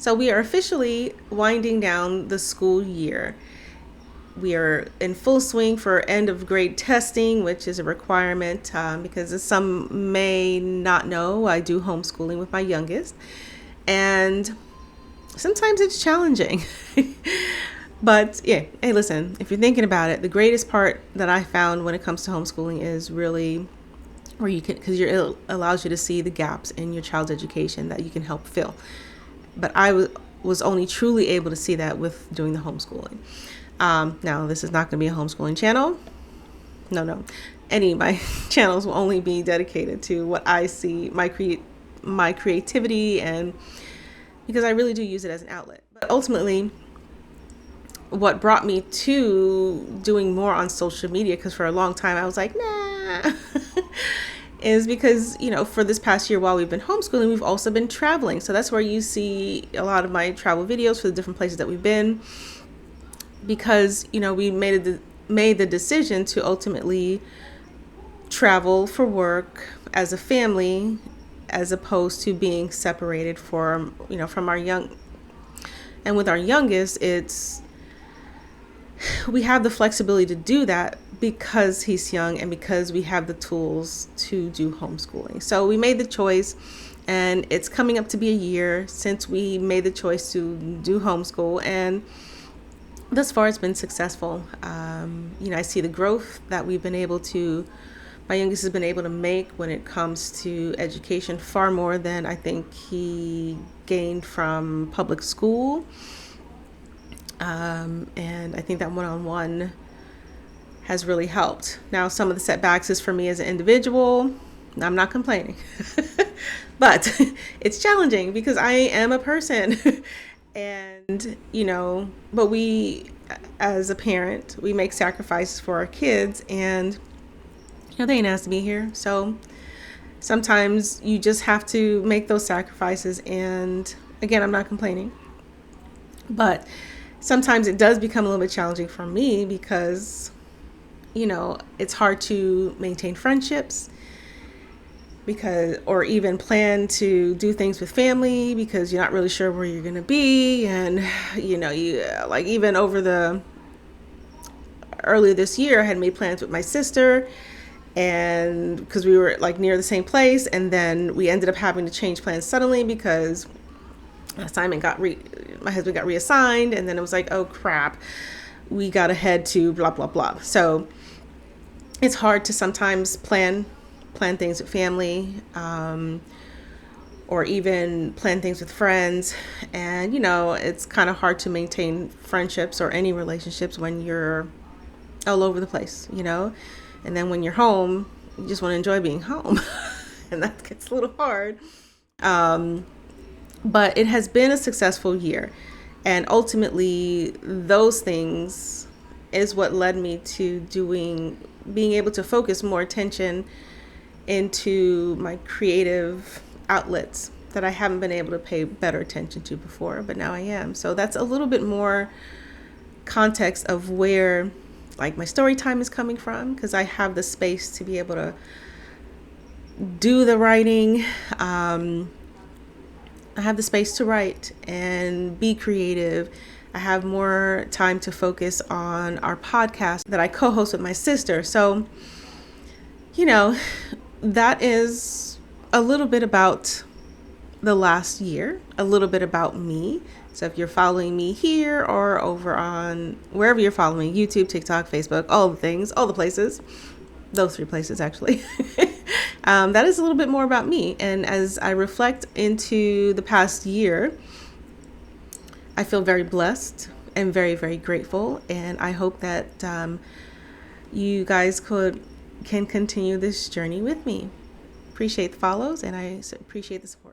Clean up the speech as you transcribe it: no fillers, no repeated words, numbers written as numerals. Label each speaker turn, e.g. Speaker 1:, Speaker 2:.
Speaker 1: So we are officially winding down the school year. We are in full swing for end of grade testing, which is a requirement because, as some may not know, I do homeschooling with my youngest. And sometimes it's challenging. But yeah, hey, listen, if you're thinking about it, the greatest part that I found when it comes to homeschooling is really where you can, because it allows you to see the gaps in your child's education that you can help fill. But was only truly able to see that with doing the homeschooling. Now, this is not going to be a homeschooling channel. No. Any of my channels will only be dedicated to what I see, my creativity, and because I really do use it as an outlet. But ultimately, what brought me to doing more on social media, because for a long time I was like, nah, is because, for this past year while we've been homeschooling, we've also been traveling. So that's where you see a lot of my travel videos for the different places that we've been, because, we made the decision to ultimately travel for work as a family, as opposed to being separated from our young. And with our youngest, we have the flexibility to do that because he's young and because we have the tools to do homeschooling. So we made the choice, and it's coming up to be a year since we made the choice to do homeschool, and thus far it's been successful. I see the growth that my youngest has been able to make when it comes to education, far more than I think he gained from public school. And I think that one-on-one has really helped. Now, some of the setbacks is for me as an individual. I'm not complaining, but it's challenging because I am a person. And, but we, as a parent, we make sacrifices for our kids, and, they ain't asked to be here. So sometimes you just have to make those sacrifices. And again, I'm not complaining, but sometimes it does become a little bit challenging for me because, it's hard to maintain friendships or even plan to do things with family because you're not really sure where you're going to be. And, even earlier this year, I had made plans with my sister, and because we were near the same place, and then we ended up having to change plans suddenly because my husband got reassigned, and then it was like, oh crap, we got to head to blah blah blah. So it's hard to sometimes plan things with family, or even plan things with friends, and it's kind of hard to maintain friendships or any relationships when you're all over the place, and then when you're home, you just want to enjoy being home, and that gets a little hard. But it has been a successful year. And ultimately, those things is what led me to being able to focus more attention into my creative outlets that I haven't been able to pay better attention to before, but now I am. So that's a little bit more context of where my story time is coming from, because I have the space to be able to do the writing. I have the space to write and be creative. I have more time to focus on our podcast that I co-host with my sister. So, that is a little bit about the last year, a little bit about me. So if you're following me here or over on wherever you're following, YouTube, TikTok, Facebook, all the things, all the places, those 3 places actually, that is a little bit more about me. And as I reflect into the past year, I feel very blessed and very, very grateful. And I hope that you guys can continue this journey with me. Appreciate the follows, and I appreciate the support.